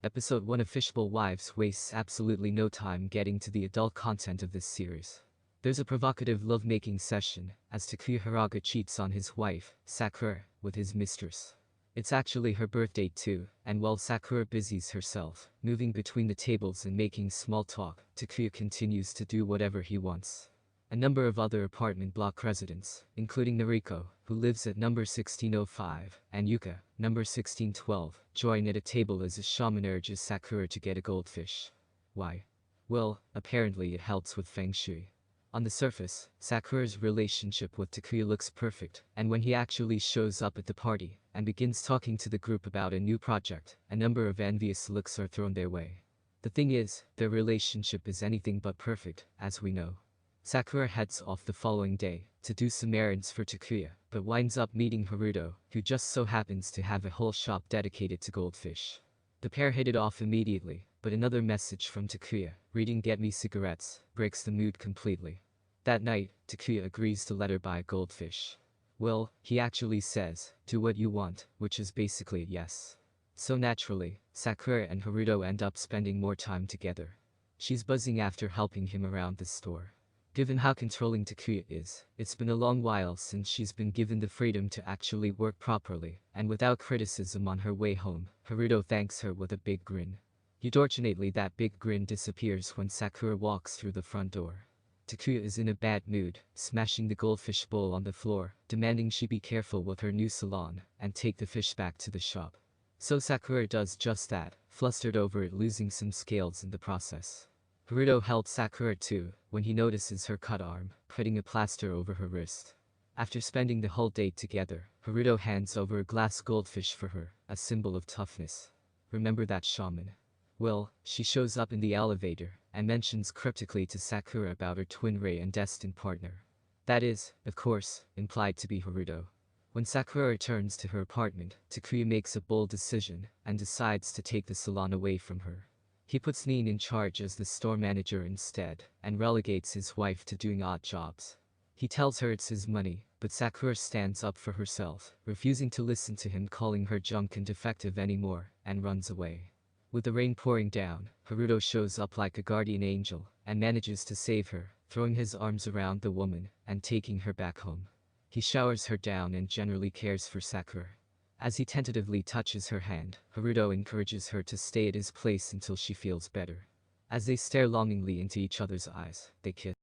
Episode 1 of Fishbowl Wives wastes absolutely no time getting to the adult content of this series. There's a provocative lovemaking session, as Takuya Hiraga cheats on his wife, Sakura, with his mistress. It's actually her birthday too, and while Sakura busies herself, moving between the tables and making small talk, Takuya continues to do whatever he wants. A number of other apartment block residents, including Nariko, who lives at number 1605, and Yuka, number 1612, join at a table as a shaman urges Sakura to get a goldfish. Why? Well, apparently it helps with feng shui. On the surface, Sakura's relationship with Takuya looks perfect, and when he actually shows up at the party and begins talking to the group about a new project, a number of envious looks are thrown their way. The thing is, their relationship is anything but perfect, as we know. Sakura heads off the following day to do some errands for Takuya, but winds up meeting Haruto, who just so happens to have a whole shop dedicated to goldfish. The pair hit it off immediately, but another message from Takuya, reading "Get me cigarettes," breaks the mood completely. That night, Takuya agrees to let her buy a goldfish. Well, he actually says, "Do what you want," which is basically a yes. So naturally, Sakura and Haruto end up spending more time together. She's buzzing after helping him around the store. Given how controlling Takuya is, it's been a long while since she's been given the freedom to actually work properly, and without criticism on her way home, Haruto thanks her with a big grin. Unfortunately, that big grin disappears when Sakura walks through the front door. Takuya is in a bad mood, smashing the goldfish bowl on the floor, demanding she be careful with her new salon, and take the fish back to the shop. So Sakura does just that, flustered over it losing some scales in the process. Haruto helps Sakura too, when he notices her cut arm, putting a plaster over her wrist. After spending the whole day together, Haruto hands over a glass goldfish for her, a symbol of toughness. Remember that shaman? Well, she shows up in the elevator, and mentions cryptically to Sakura about her twin ray and destined partner. That is, of course, implied to be Haruto. When Sakura returns to her apartment, Takuya makes a bold decision, and decides to take the salon away from her. He puts Nin in charge as the store manager instead, and relegates his wife to doing odd jobs. He tells her it's his money, but Sakura stands up for herself, refusing to listen to him calling her junk and defective anymore, and runs away. With the rain pouring down, Haruto shows up like a guardian angel, and manages to save her, throwing his arms around the woman, and taking her back home. He showers her down and generally cares for Sakura. As he tentatively touches her hand, Haruto encourages her to stay at his place until she feels better. As they stare longingly into each other's eyes, they kiss.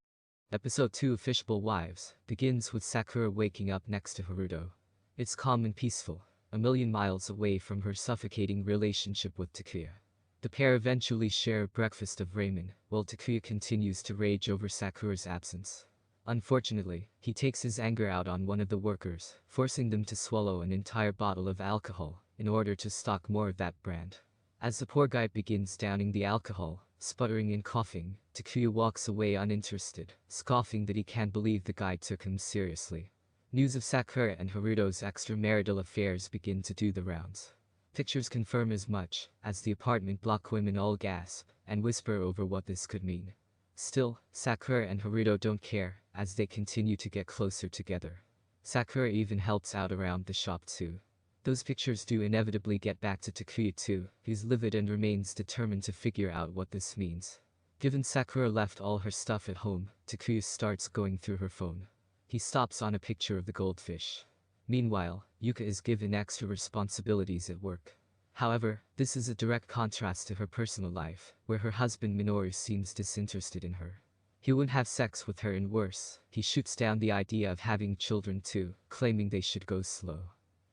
Episode 2 of Fishbowl Wives begins with Sakura waking up next to Haruto. It's calm and peaceful, a million miles away from her suffocating relationship with Takuya. The pair eventually share a breakfast of ramen, while Takuya continues to rage over Sakura's absence. Unfortunately, he takes his anger out on one of the workers, forcing them to swallow an entire bottle of alcohol, in order to stock more of that brand. As the poor guy begins downing the alcohol, sputtering and coughing, Takuya walks away uninterested, scoffing that he can't believe the guy took him seriously. News of Sakura and Haruto's extramarital affairs begin to do the rounds. Pictures confirm as much, as the apartment block women all gasp, and whisper over what this could mean. Still, Sakura and Haruto don't care, as they continue to get closer together. Sakura even helps out around the shop too. Those pictures do inevitably get back to Takuya too, who's livid and remains determined to figure out what this means. Given Sakura left all her stuff at home, Takuya starts going through her phone. He stops on a picture of the goldfish. Meanwhile, Yuka is given extra responsibilities at work. However, this is a direct contrast to her personal life, where her husband Minoru seems disinterested in her. He wouldn't have sex with her, and worse, he shoots down the idea of having children too, claiming they should go slow.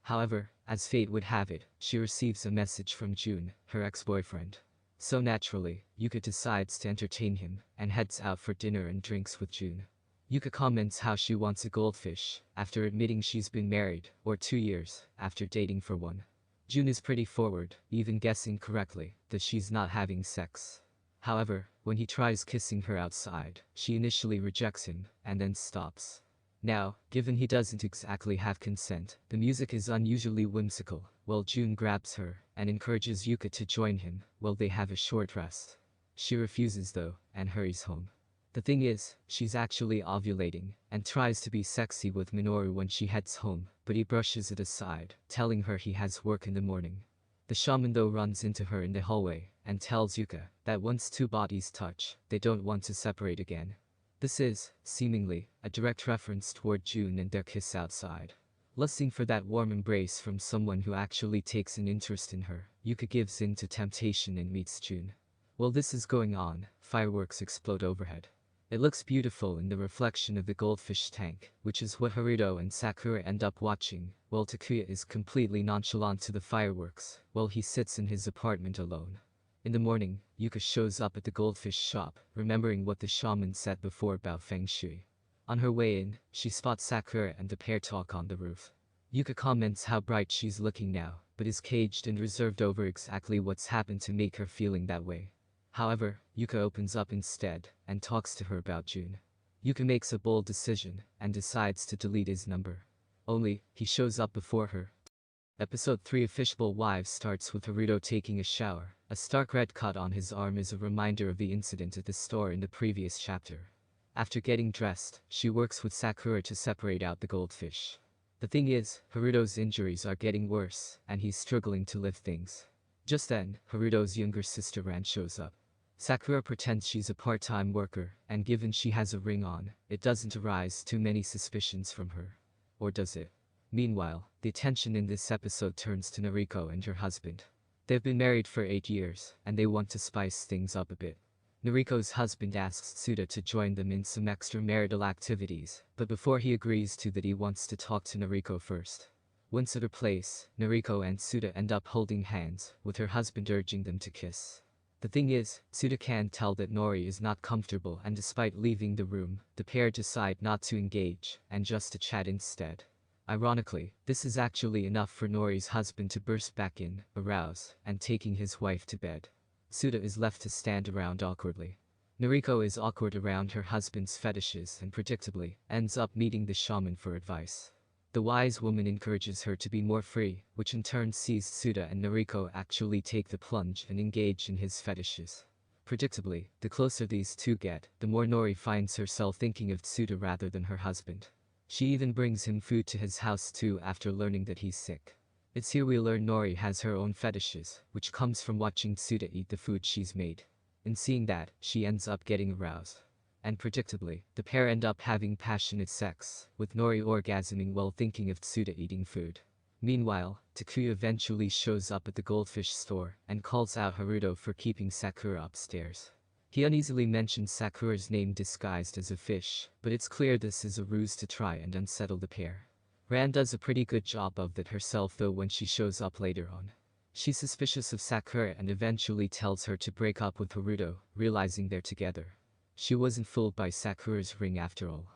However, as fate would have it, she receives a message from Jun, her ex-boyfriend. So naturally, Yuka decides to entertain him, and heads out for dinner and drinks with Jun. Yuka comments how she wants a goldfish, after admitting she's been married, or 2 years, after dating for one. Jun is pretty forward, even guessing correctly, that she's not having sex. However, when he tries kissing her outside, she initially rejects him, and then stops. Now, given he doesn't exactly have consent, the music is unusually whimsical, while Jun grabs her, and encourages Yuka to join him, while they have a short rest. She refuses though, and hurries home. The thing is, she's actually ovulating, and tries to be sexy with Minoru when she heads home, but he brushes it aside, telling her he has work in the morning. The shaman though runs into her in the hallway and tells Yuka that once two bodies touch, they don't want to separate again. This is, seemingly, a direct reference toward June and their kiss outside. Lusting for that warm embrace from someone who actually takes an interest in her, Yuka gives in to temptation and meets June. While this is going on, fireworks explode overhead. It looks beautiful in the reflection of the goldfish tank, which is what Haruto and Sakura end up watching, while Takuya is completely nonchalant to the fireworks, while he sits in his apartment alone. In the morning, Yuka shows up at the goldfish shop, remembering what the shaman said before about feng shui. On her way in, she spots Sakura and the pair talk on the roof. Yuka comments how bright she's looking now, but is caged and reserved over exactly what's happened to make her feeling that way. However, Yuka opens up instead, and talks to her about June. Yuka makes a bold decision, and decides to delete his number. Only, he shows up before her. Episode 3 of Fishbowl Wives starts with Haruto taking a shower. A stark red cut on his arm is a reminder of the incident at the store in the previous chapter. After getting dressed, she works with Sakura to separate out the goldfish. The thing is, Haruto's injuries are getting worse, and he's struggling to lift things. Just then, Haruto's younger sister Ran shows up. Sakura pretends she's a part-time worker, and given she has a ring on, it doesn't arise too many suspicions from her. Or does it? Meanwhile, the attention in this episode turns to Noriko and her husband. They've been married for 8 years, and they want to spice things up a bit. Noriko's husband asks Tsuda to join them in some extramarital activities, but before he agrees to that he wants to talk to Noriko first. Once at her place, Noriko and Tsuda end up holding hands, with her husband urging them to kiss. The thing is, Tsuda can tell that Nori is not comfortable, and despite leaving the room, the pair decide not to engage, and just to chat instead. Ironically, this is actually enough for Nori's husband to burst back in, arouse, and taking his wife to bed. Tsuda is left to stand around awkwardly. Noriko is awkward around her husband's fetishes and predictably, ends up meeting the shaman for advice. The wise woman encourages her to be more free, which in turn sees Tsuda and Noriko actually take the plunge and engage in his fetishes. Predictably, the closer these two get, the more Nori finds herself thinking of Tsuda rather than her husband. She even brings him food to his house too after learning that he's sick. It's here we learn Nori has her own fetishes, which comes from watching Tsuda eat the food she's made. In seeing that, she ends up getting aroused. And predictably, the pair end up having passionate sex, with Nori orgasming while thinking of Tsuda eating food. Meanwhile, Takuya eventually shows up at the goldfish store and calls out Haruto for keeping Sakura upstairs. He uneasily mentions Sakura's name disguised as a fish, but it's clear this is a ruse to try and unsettle the pair. Ran does a pretty good job of that herself though when she shows up later on. She's suspicious of Sakura and eventually tells her to break up with Haruto, realizing they're together. She wasn't fooled by Sakura's ring after all.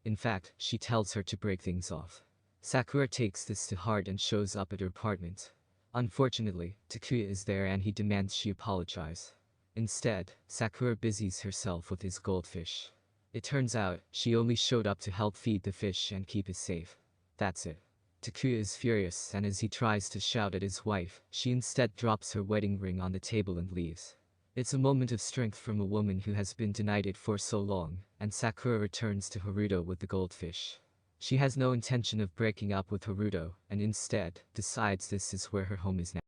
In fact, she tells her to break things off. Sakura takes this to heart and shows up at her apartment. Unfortunately, Takuya is there and he demands she apologize. Instead, Sakura busies herself with his goldfish. It turns out, she only showed up to help feed the fish and keep it safe. That's it. Takuya is furious and as he tries to shout at his wife, she instead drops her wedding ring on the table and leaves. It's a moment of strength from a woman who has been denied it for so long, and Sakura returns to Haruto with the goldfish. She has no intention of breaking up with Haruto, and instead, decides this is where her home is now.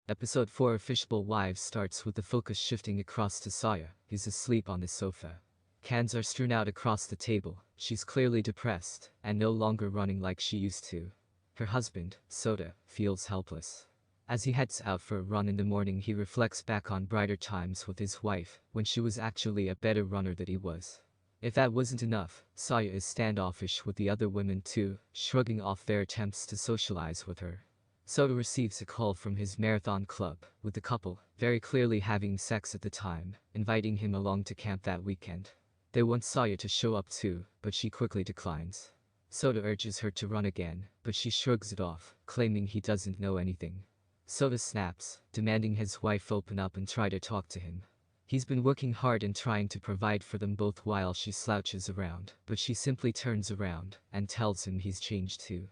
Episode 4 of Fishbowl Wives starts with the focus shifting across to Saya, who's asleep on the sofa. Cans are strewn out across the table, she's clearly depressed, and no longer running like she used to. Her husband, Soda, feels helpless. As he heads out for a run in the morning he reflects back on brighter times with his wife, when she was actually a better runner than he was. If that wasn't enough, Saya is standoffish with the other women too, shrugging off their attempts to socialize with her. Soda receives a call from his marathon club, with the couple, very clearly having sex at the time, inviting him along to camp that weekend. They want Saya to show up too, but she quickly declines. Soda urges her to run again, but she shrugs it off, claiming he doesn't know anything. Soda snaps, demanding his wife open up and try to talk to him. He's been working hard and trying to provide for them both while she slouches around, but she simply turns around and tells him he's changed too.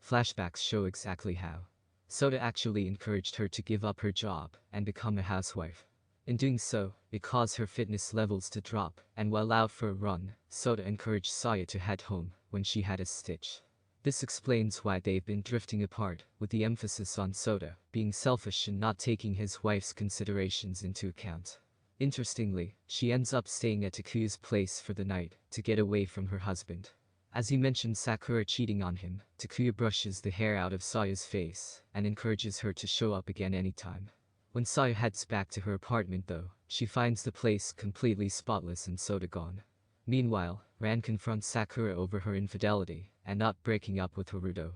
Flashbacks show exactly how. Soda actually encouraged her to give up her job and become a housewife. In doing so, it caused her fitness levels to drop, and while out for a run, Soda encouraged Saya to head home when she had a stitch. This explains why they've been drifting apart, with the emphasis on Sota being selfish and not taking his wife's considerations into account. Interestingly, she ends up staying at Takuya's place for the night to get away from her husband. As he mentions Sakura cheating on him, Takuya brushes the hair out of Saya's face and encourages her to show up again anytime. When Saya heads back to her apartment though, she finds the place completely spotless and Sota gone. Meanwhile, Ran confronts Sakura over her infidelity and not breaking up with Haruto.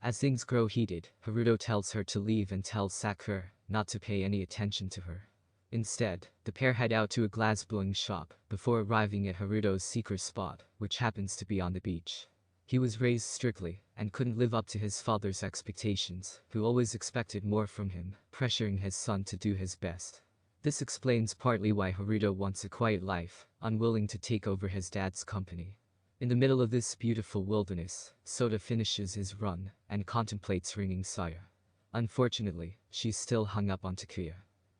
As things grow heated, Haruto tells her to leave and tells Sakura not to pay any attention to her. Instead, the pair head out to a glass-blowing shop before arriving at Haruto's secret spot, which happens to be on the beach. He was raised strictly and couldn't live up to his father's expectations, who always expected more from him, pressuring his son to do his best. This explains partly why Haruto wants a quiet life, unwilling to take over his dad's company. In the middle of this beautiful wilderness, Sota finishes his run and contemplates ringing Saya. Unfortunately, she's still hung up on Takuya.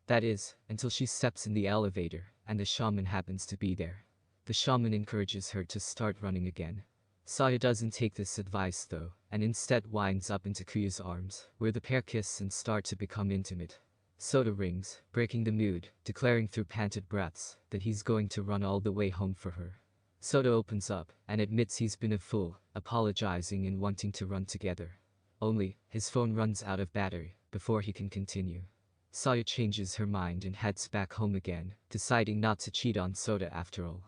That is, until she steps in the elevator and the shaman happens to be there. The shaman encourages her to start running again. Saya doesn't take this advice though, and instead winds up in Takuya's arms, where the pair kiss and start to become intimate. Sota rings, breaking the mood, declaring through panted breaths that he's going to run all the way home for her. Sota opens up and admits he's been a fool, apologizing and wanting to run together. Only, his phone runs out of battery before he can continue. Saya changes her mind and heads back home again, deciding not to cheat on Sota after all.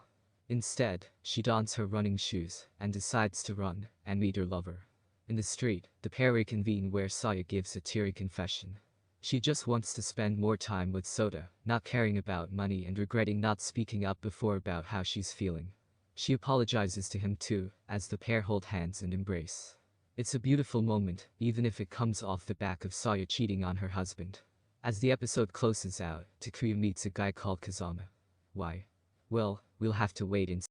Instead, she dons her running shoes and decides to run and meet her lover. In the street, the pair reconvene where Saya gives a teary confession. She just wants to spend more time with Sota, not caring about money and regretting not speaking up before about how she's feeling. She apologizes to him too, as the pair hold hands and embrace. It's a beautiful moment, even if it comes off the back of Saya cheating on her husband. As the episode closes out, Takuya meets a guy called Kazama. Why? Well, we'll have to wait and see.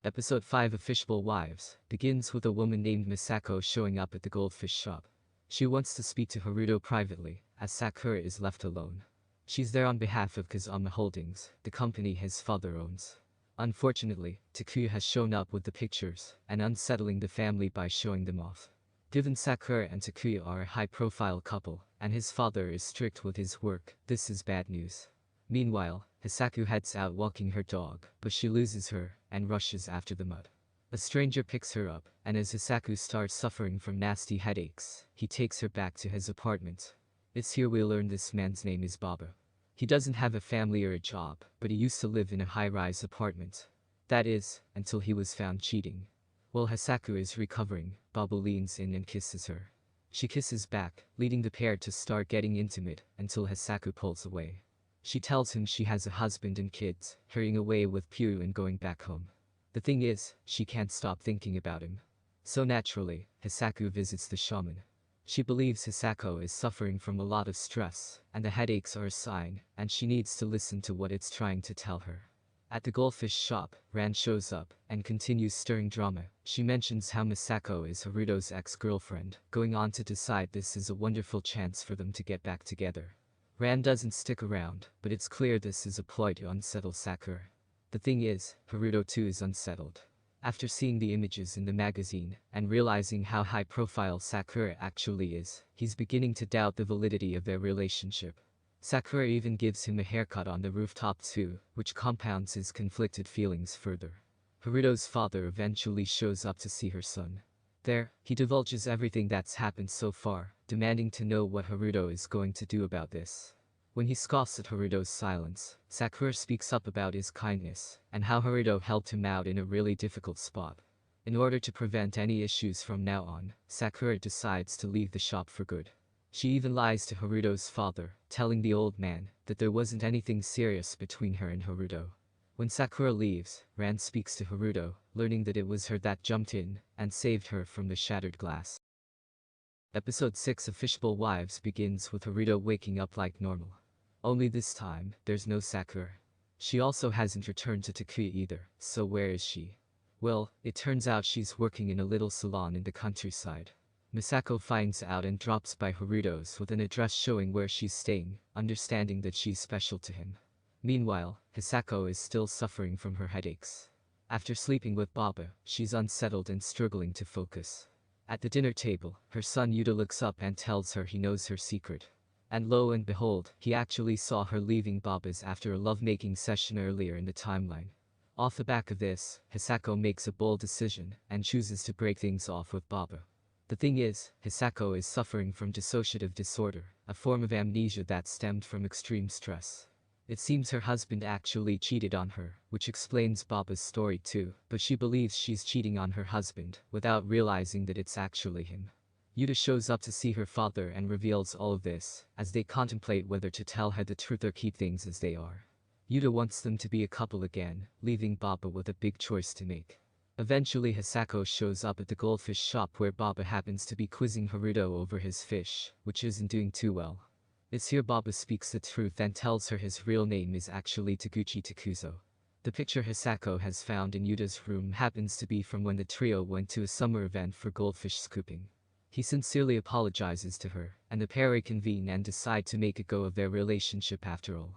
Episode 5 of Fishbowl Wives begins with a woman named Misako showing up at the goldfish shop. She wants to speak to Haruto privately, as Sakura is left alone. She's there on behalf of Kazama Holdings, the company his father owns. Unfortunately, Takuya has shown up with the pictures and unsettling the family by showing them off. Given Sakura and Takuya are a high-profile couple, and his father is strict with his work, this is bad news. Meanwhile, Hisaku heads out walking her dog, but she loses her and rushes after the mud. A stranger picks her up, and as Hisaku starts suffering from nasty headaches, he takes her back to his apartment. It's here we learn this man's name is Baba. He doesn't have a family or a job, but he used to live in a high-rise apartment. That is, until he was found cheating. While Hisaku is recovering, Baba leans in and kisses her. She kisses back, leading the pair to start getting intimate, until Hisaku pulls away. She tells him she has a husband and kids, hurrying away with Pyu and going back home. The thing is, she can't stop thinking about him. So naturally, Hisaku visits the shaman. She believes Hisako is suffering from a lot of stress, and the headaches are a sign, and she needs to listen to what it's trying to tell her. At the goldfish shop, Ran shows up and continues stirring drama. She mentions how Misako is Haruto's ex-girlfriend, going on to decide this is a wonderful chance for them to get back together. Ran doesn't stick around, but it's clear this is a ploy to unsettle Sakura. The thing is, Haruto too is unsettled. After seeing the images in the magazine and realizing how high-profile Sakura actually is, he's beginning to doubt the validity of their relationship. Sakura even gives him a haircut on the rooftop too, which compounds his conflicted feelings further. Haruto's father eventually shows up to see her son. There, he divulges everything that's happened so far, demanding to know what Haruto is going to do about this. When he scoffs at Haruto's silence, Sakura speaks up about his kindness and how Haruto helped him out in a really difficult spot. In order to prevent any issues from now on, Sakura decides to leave the shop for good. She even lies to Haruto's father, telling the old man that there wasn't anything serious between her and Haruto. When Sakura leaves, Ran speaks to Haruto, learning that it was her that jumped in and saved her from the shattered glass. Episode 6 of Fishbowl Wives begins with Haruto waking up like normal. Only this time, there's no Sakura. She also hasn't returned to Takuya either, so where is she? Well, it turns out she's working in a little salon in the countryside. Misako finds out and drops by Haruto's with an address showing where she's staying, understanding that she's special to him. Meanwhile, Hisako is still suffering from her headaches. After sleeping with Baba, she's unsettled and struggling to focus. At the dinner table, her son Yuta looks up and tells her he knows her secret. And lo and behold, he actually saw her leaving Baba's after a lovemaking session earlier in the timeline. Off the back of this, Hisako makes a bold decision and chooses to break things off with Baba. The thing is, Hisako is suffering from dissociative disorder, a form of amnesia that stemmed from extreme stress. It seems her husband actually cheated on her, which explains Baba's story too, but she believes she's cheating on her husband, without realizing that it's actually him. Yuta shows up to see her father and reveals all of this, as they contemplate whether to tell her the truth or keep things as they are. Yuta wants them to be a couple again, leaving Baba with a big choice to make. Eventually Hisako shows up at the goldfish shop where Baba happens to be quizzing Haruto over his fish, which isn't doing too well. It's here Baba speaks the truth and tells her his real name is actually Taguchi Takuzo. The picture Hisako has found in Yuta's room happens to be from when the trio went to a summer event for goldfish scooping. He sincerely apologizes to her, and the pair reconvene and decide to make a go of their relationship after all.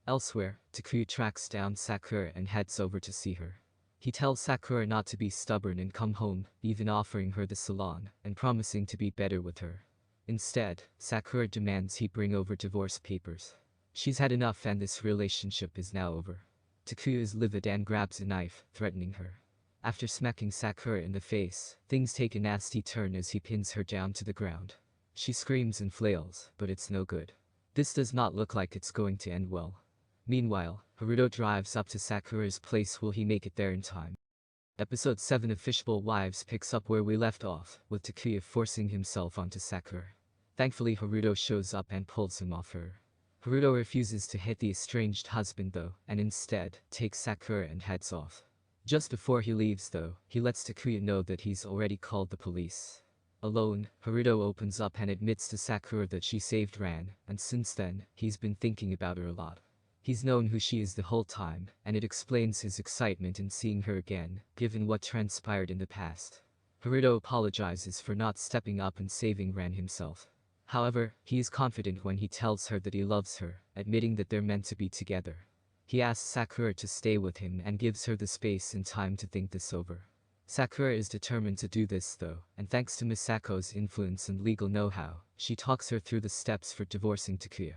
Elsewhere, Takuya tracks down Sakura and heads over to see her. He tells Sakura not to be stubborn and come home, even offering her the salon, and promising to be better with her. Instead, Sakura demands he bring over divorce papers. She's had enough and this relationship is now over. Takuya is livid and grabs a knife, threatening her. After smacking Sakura in the face, things take a nasty turn as he pins her down to the ground. She screams and flails, but it's no good. This does not look like it's going to end well. Meanwhile, Haruto drives up to Sakura's place. Will he make it there in time? Episode 7 of Fishbowl Wives picks up where we left off, with Takuya forcing himself onto Sakura. Thankfully Haruto shows up and pulls him off her. Haruto refuses to hit the estranged husband though, and instead, takes Sakura and heads off. Just before he leaves though, he lets Takuya know that he's already called the police. Alone, Haruto opens up and admits to Sakura that she saved Ran, and since then, he's been thinking about her a lot. He's known who she is the whole time, and it explains his excitement in seeing her again, given what transpired in the past. Haruto apologizes for not stepping up and saving Ran himself. However, he is confident when he tells her that he loves her, admitting that they're meant to be together. He asks Sakura to stay with him and gives her the space and time to think this over. Sakura is determined to do this though, and thanks to Misako's influence and legal know-how, she talks her through the steps for divorcing Takuya.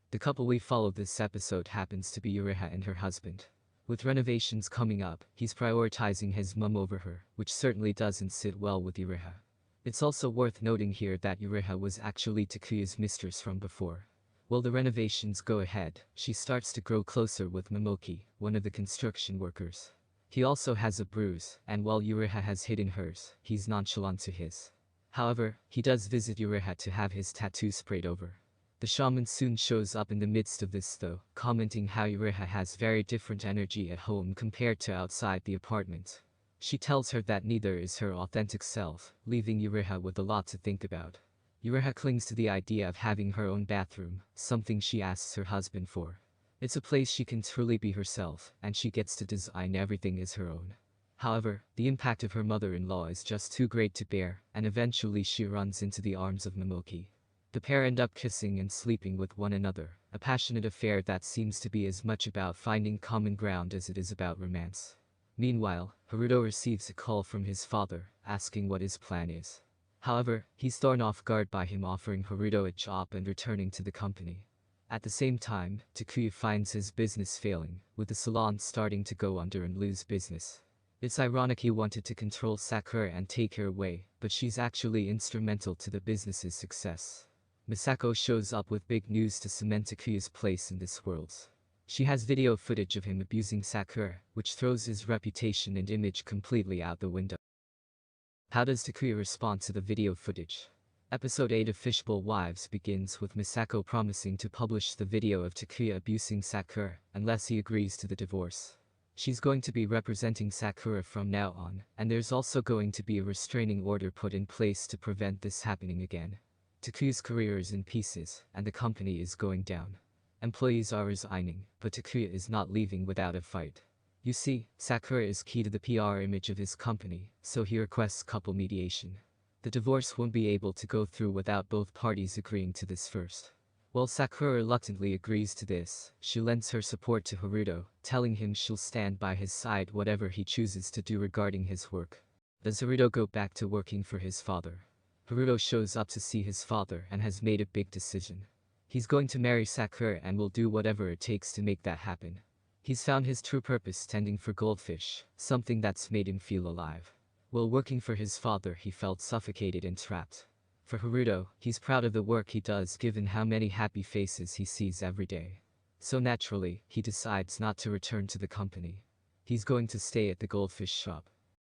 The couple we follow this episode happens to be Yuriha and her husband. With renovations coming up, he's prioritizing his mum over her, which certainly doesn't sit well with Yuriha. It's also worth noting here that Yuriha was actually Takuya's mistress from before. While the renovations go ahead, she starts to grow closer with Momoki, one of the construction workers. He also has a bruise, and while Yuriha has hidden hers, he's nonchalant to his. However, he does visit Yuriha to have his tattoo sprayed over. The shaman soon shows up in the midst of this though, commenting how Yuriha has very different energy at home compared to outside the apartment. She tells her that neither is her authentic self, leaving Yuriha with a lot to think about. Yuriha clings to the idea of having her own bathroom, something she asks her husband for. It's a place she can truly be herself, and she gets to design everything as her own. However, the impact of her mother-in-law is just too great to bear, and eventually she runs into the arms of Momoki. The pair end up kissing and sleeping with one another, a passionate affair that seems to be as much about finding common ground as it is about romance. Meanwhile, Haruto receives a call from his father, asking what his plan is. However, he's thrown off guard by him offering Haruto a job and returning to the company. At the same time, Takuya finds his business failing, with the salon starting to go under and lose business. It's ironic he wanted to control Sakura and take her away, but she's actually instrumental to the business's success. Misako shows up with big news to cement Takuya's place in this world. She has video footage of him abusing Sakura, which throws his reputation and image completely out the window. How does Takuya respond to the video footage? Episode 8 of Fishbowl Wives begins with Misako promising to publish the video of Takuya abusing Sakura, unless he agrees to the divorce. She's going to be representing Sakura from now on, and there's also going to be a restraining order put in place to prevent this happening again. Takuya's career is in pieces, and the company is going down. Employees are resigning, but Takuya is not leaving without a fight. You see, Sakura is key to the PR image of his company, so he requests couple mediation. The divorce won't be able to go through without both parties agreeing to this first. While Sakura reluctantly agrees to this, she lends her support to Haruto, telling him she'll stand by his side whatever he chooses to do regarding his work. Does Haruto go back to working for his father? Haruto shows up to see his father and has made a big decision. He's going to marry Sakura and will do whatever it takes to make that happen. He's found his true purpose tending for goldfish, something that's made him feel alive. While working for his father, he felt suffocated and trapped. For Haruto, he's proud of the work he does given how many happy faces he sees every day. So naturally, he decides not to return to the company. He's going to stay at the goldfish shop.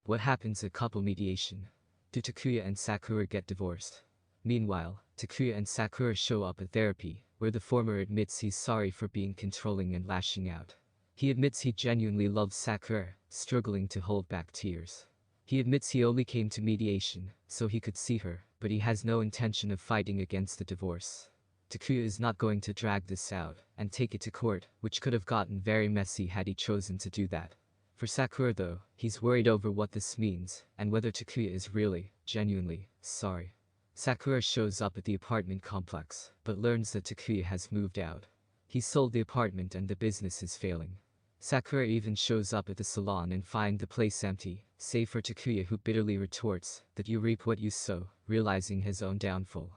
What happens at couple mediation? Do Takuya and Sakura get divorced? Meanwhile, Takuya and Sakura show up at therapy, where the former admits he's sorry for being controlling and lashing out. He admits he genuinely loves Sakura, struggling to hold back tears. He admits he only came to mediation so he could see her, but he has no intention of fighting against the divorce. Takuya is not going to drag this out and take it to court, which could have gotten very messy had he chosen to do that. For Sakura though, he's worried over what this means and whether Takuya is really, genuinely, sorry. Sakura shows up at the apartment complex, but learns that Takuya has moved out. He sold the apartment and the business is failing. Sakura even shows up at the salon and finds the place empty, save for Takuya, who bitterly retorts that you reap what you sow, realizing his own downfall.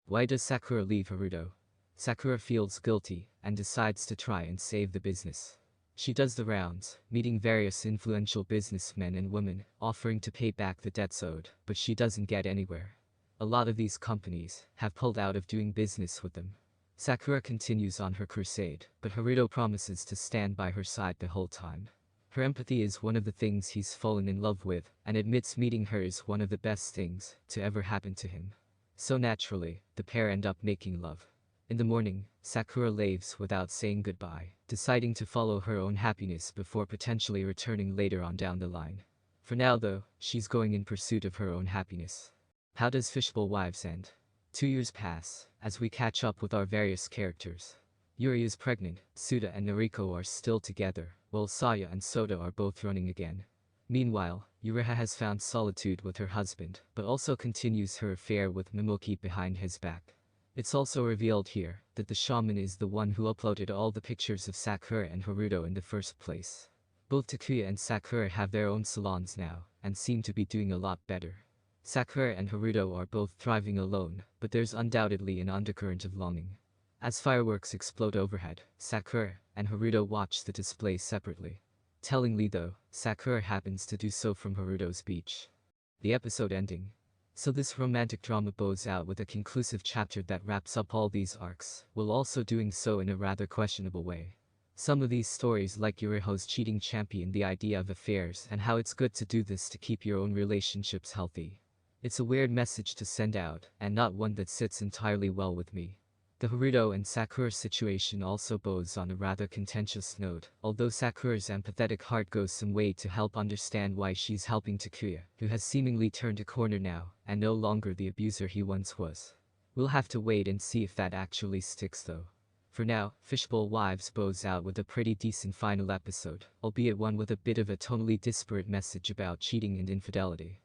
Why does Sakura leave Haruto? Sakura feels guilty and decides to try and save the business. She does the rounds, meeting various influential businessmen and women, offering to pay back the debts owed, but she doesn't get anywhere. A lot of these companies have pulled out of doing business with them. Sakura continues on her crusade, but Haruto promises to stand by her side the whole time. Her empathy is one of the things he's fallen in love with, and admits meeting her is one of the best things to ever happen to him. So naturally, the pair end up making love. In the morning, Sakura leaves without saying goodbye, deciding to follow her own happiness before potentially returning later on down the line. For now though, she's going in pursuit of her own happiness. How does Fishbowl Wives end? 2 years pass, as we catch up with our various characters. Yuri is pregnant, Suda and Noriko are still together, while Saya and Soda are both running again. Meanwhile, Yuriha has found solitude with her husband, but also continues her affair with Momoki behind his back. It's also revealed here that the shaman is the one who uploaded all the pictures of Sakura and Haruto in the first place. Both Takuya and Sakura have their own salons now, and seem to be doing a lot better. Sakura and Haruto are both thriving alone, but there's undoubtedly an undercurrent of longing. As fireworks explode overhead, Sakura and Haruto watch the display separately. Tellingly though, Sakura happens to do so from Haruto's beach. The episode ending. So this romantic drama bows out with a conclusive chapter that wraps up all these arcs, while also doing so in a rather questionable way. Some of these stories, like Yuriho's cheating, champion the idea of affairs and how it's good to do this to keep your own relationships healthy. It's a weird message to send out, and not one that sits entirely well with me. The Haruto and Sakura situation also bows on a rather contentious note, although Sakura's empathetic heart goes some way to help understand why she's helping Takuya, who has seemingly turned a corner now, and no longer the abuser he once was. We'll have to wait and see if that actually sticks though. For now, Fishbowl Wives bows out with a pretty decent final episode, albeit one with a bit of a tonally disparate message about cheating and infidelity.